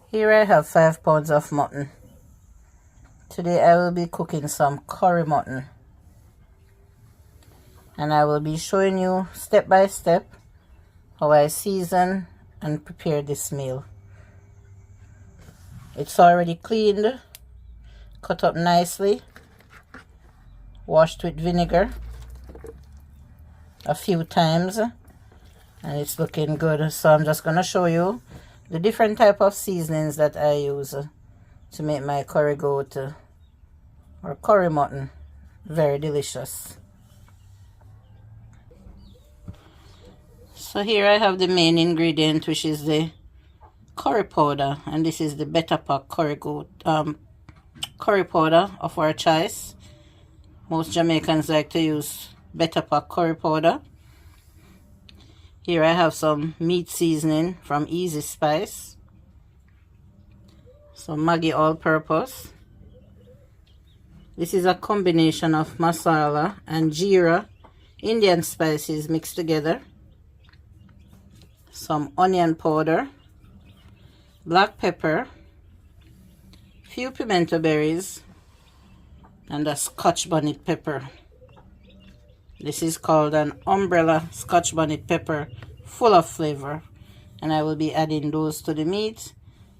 Here I have 5 pounds of mutton. Today I will be cooking some curry mutton, and I will be showing you step by step how I season and prepare this meal. It's already cleaned, cut up nicely, washed with vinegar a few times, and it's looking good. So I'm just going to show you the different type of seasonings that I use to make my curry goat or curry mutton very delicious. So here I have the main ingredient, which is the curry powder, and this is the Better Pack curry goat curry powder of our choice. Most Jamaicans like to use Better Pack curry powder. Here I have some meat seasoning from Easy Spice, some Maggi all-purpose. This is a combination of masala and jeera, Indian spices mixed together. Some onion powder, black pepper, few pimento berries, and a Scotch bonnet pepper. This is called an umbrella Scotch bonnet pepper, full of flavor, and I will be adding those to the meat.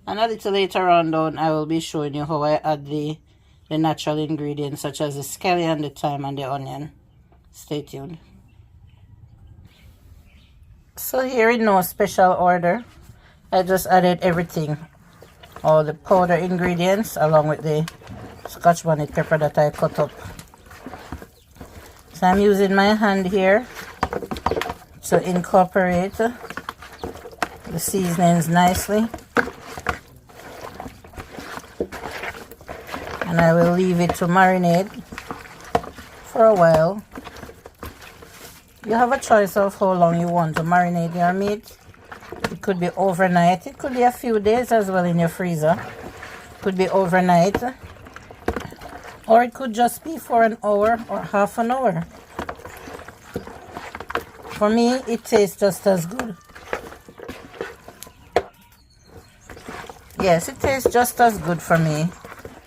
And a little later on down, I will be showing you how I add the natural ingredients such as the scallion, the thyme, and the onion. Stay tuned. So here in no special order, I just added everything, all the powder ingredients along with the Scotch bonnet pepper that I cut up. So I'm using my hand here to incorporate the seasonings nicely, and I will leave it to marinate for a while. You have a choice of how long you want to marinate your meat. It could be overnight, it could be a few days as well in your freezer. It could be overnight, or it could just be for an hour or half an hour. For me, it tastes just as good. Yes, it tastes just as good for me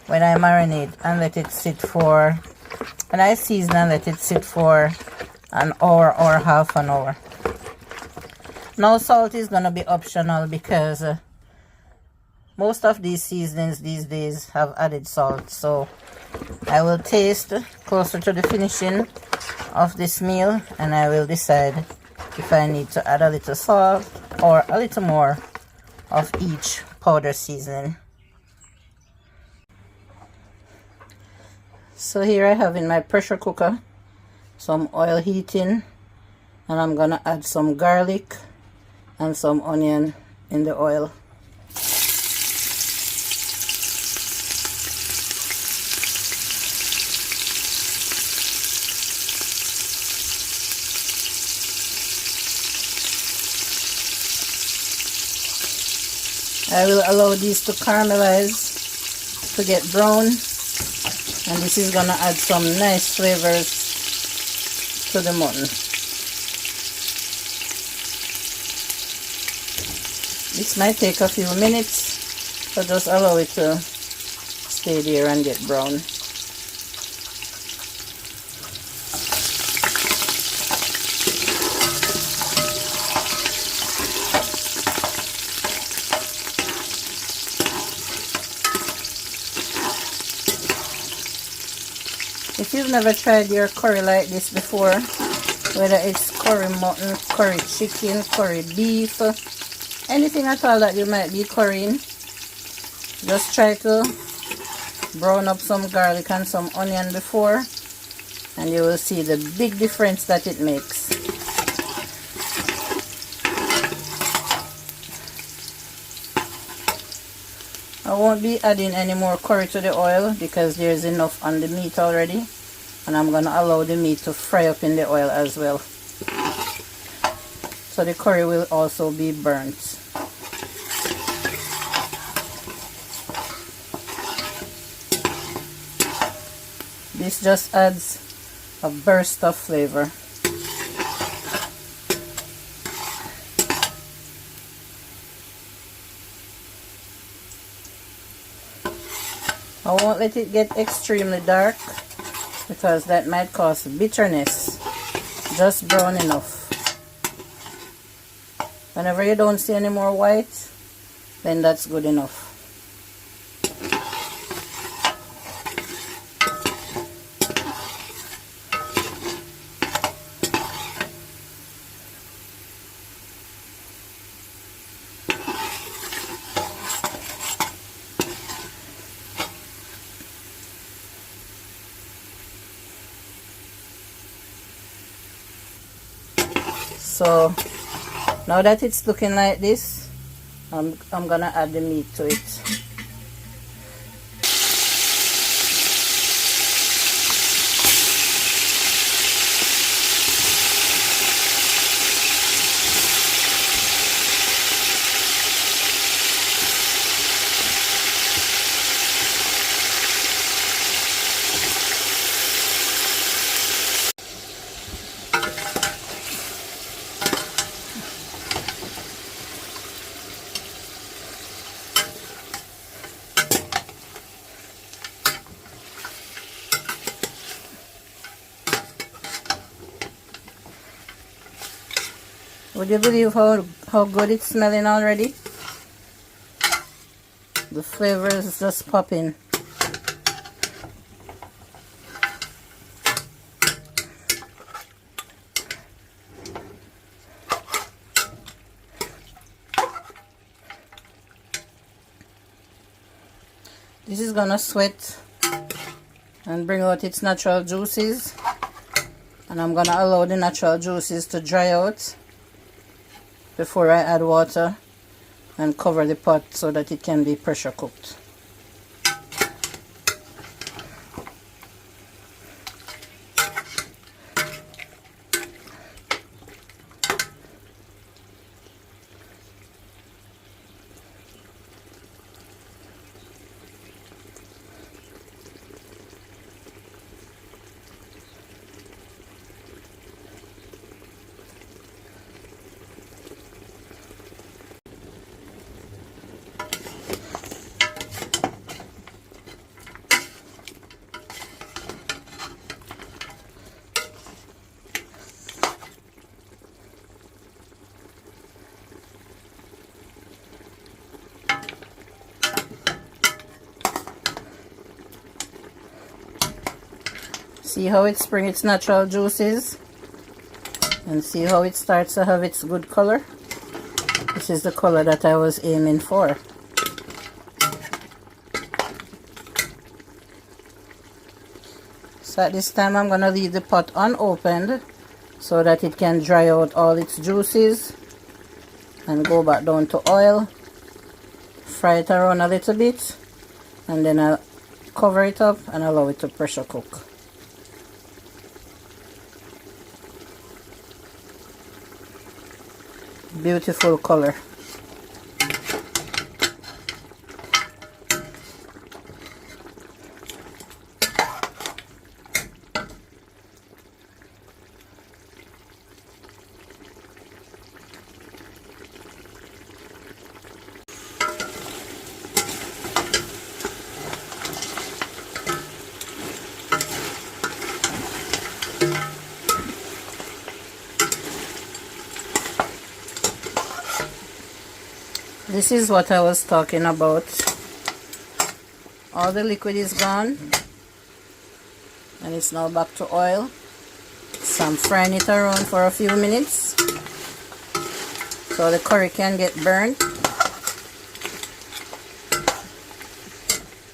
when I marinate and let it sit for, when I season and let it sit for an hour or half an hour. Now salt is going to be optional because most of these seasonings these days have added salt. So I will taste closer to the finishing of this meal, and I will decide if I need to add a little salt or a little more of each powder seasoning. So here I have in my pressure cooker some oil heating, and I'm gonna add some garlic and some onion in the oil. I will allow these to caramelize, to get brown, and this is gonna add some nice flavors to the mutton. This might take a few minutes, so just allow it to stay there and get brown. If you've never tried your curry like this before, whether it's curry mutton, curry chicken, curry beef, anything at all that you might be currying, just try to brown up some garlic and some onion before, and you will see the big difference that it makes. I won't be adding any more curry to the oil because there's enough on the meat already, and I'm going to allow the meat to fry up in the oil as well, so the curry will also be burnt. This just adds a burst of flavor. I won't let it get extremely dark because that might cause bitterness. Just brown enough. Whenever you don't see any more white, then that's good enough. So now that it's looking like this, I'm gonna add the meat to it. Would you believe how good it's smelling already? The flavor is just popping. This is gonna sweat and bring out its natural juices, and I'm gonna allow the natural juices to dry out before I add water and cover the pot so that it can be pressure cooked. See how it springs its natural juices, and see how it starts to have its good color. This is the color that I was aiming for. So at this time I'm going to leave the pot unopened so that it can dry out all its juices and go back down to oil. Fry it around a little bit, and then I'll cover it up and allow it to pressure cook. Beautiful color. This is what I was talking about. All the liquid is gone and it's now back to oil. So I'm frying it around for a few minutes so the curry can get burned.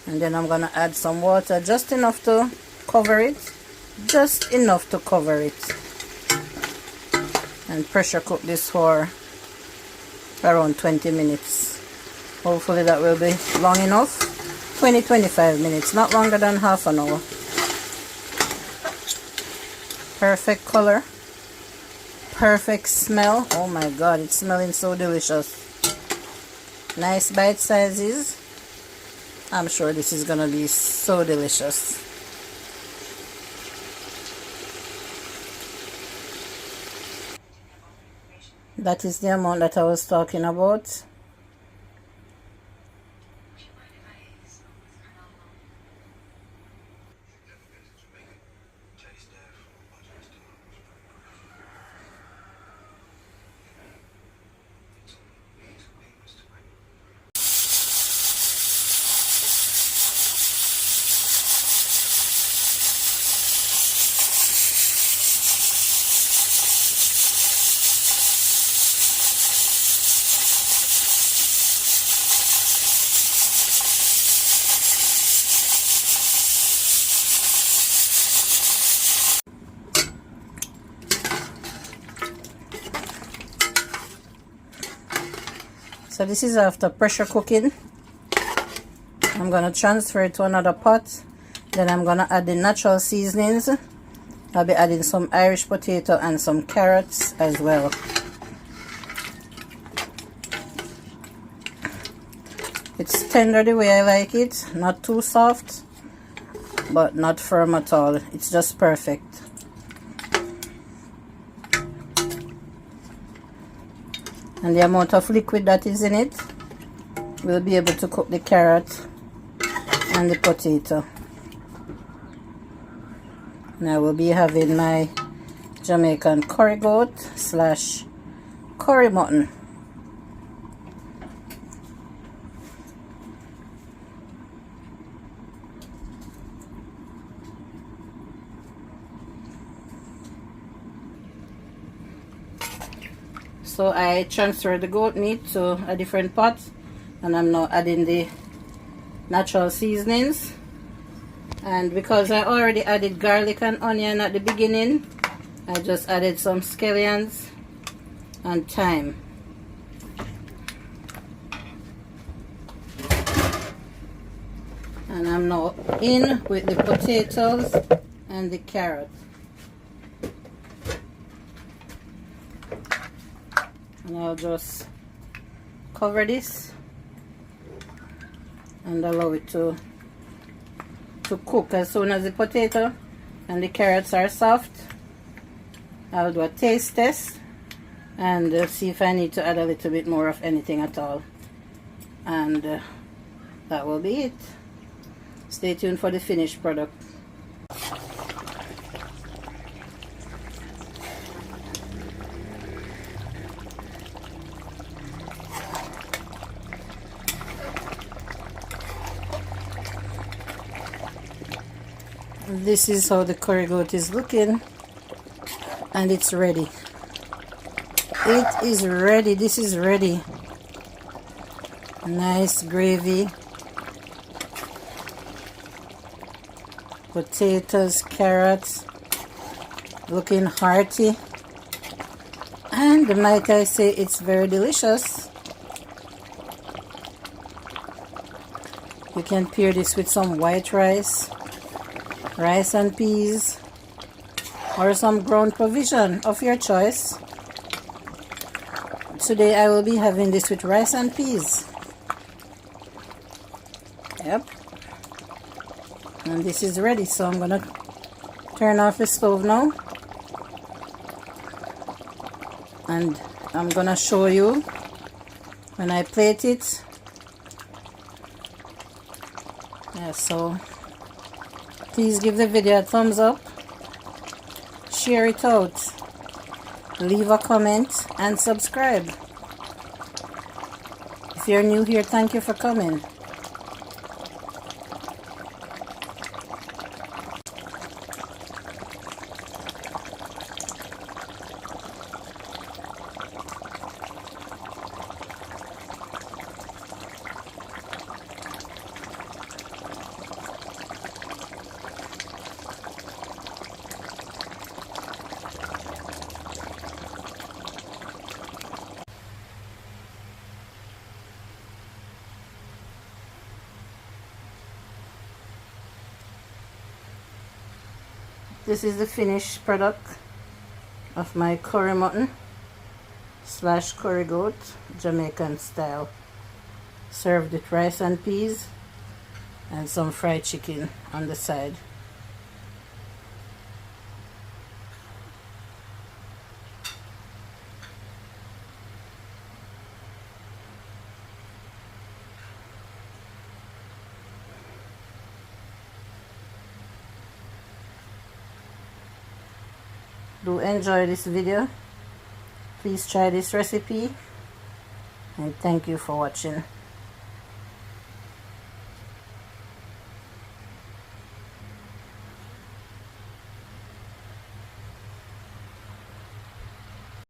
And then I'm gonna add some water, just enough to cover it, just enough to cover it, and pressure cook this for around 20 minutes. Hopefully that will be long enough. 20-25 minutes, not longer than half an hour. Perfect color, perfect smell. Oh my god, it's smelling so delicious. Nice bite sizes. I'm sure this is gonna be so delicious. That is the amount that I was talking about. So this is after pressure cooking. I'm gonna transfer it to another pot. Then I'm gonna add the natural seasonings. I'll be adding some Irish potato and some carrots as well. It's tender the way I like it, not too soft, but not firm at all. It's just perfect. And the amount of liquid that is in it will be able to cook the carrot and the potato. And I will be having my Jamaican Curry Goat / curry mutton. So I transferred the goat meat to a different pot, and I'm now adding the natural seasonings. And because I already added garlic and onion at the beginning, I just added some scallions and thyme. And I'm now in with the potatoes and the carrot. And I'll just cover this and allow it to cook. As soon as the potato and the carrots are soft, I'll do a taste test and see if I need to add a little bit more of anything at all. And that will be it. Stay tuned for the finished product. This is how the curry goat is looking, and it's ready. It is ready. This is ready. Nice gravy, potatoes, carrots, looking hearty, and might I say, it's very delicious. You can pair this with some white rice and peas, or some ground provision of your choice. Today I will be having this with rice and peas. Yep. And this is ready, so I'm gonna turn off the stove now, and I'm gonna show you when I plate it. Yeah, so please give the video a thumbs up, share it out, leave a comment, and subscribe. If you're new here, thank you for coming. This is the finished product of my curry mutton / curry goat, Jamaican style, served with rice and peas and some fried chicken on the side. Do enjoy this video. Please try this recipe, and thank you for watching.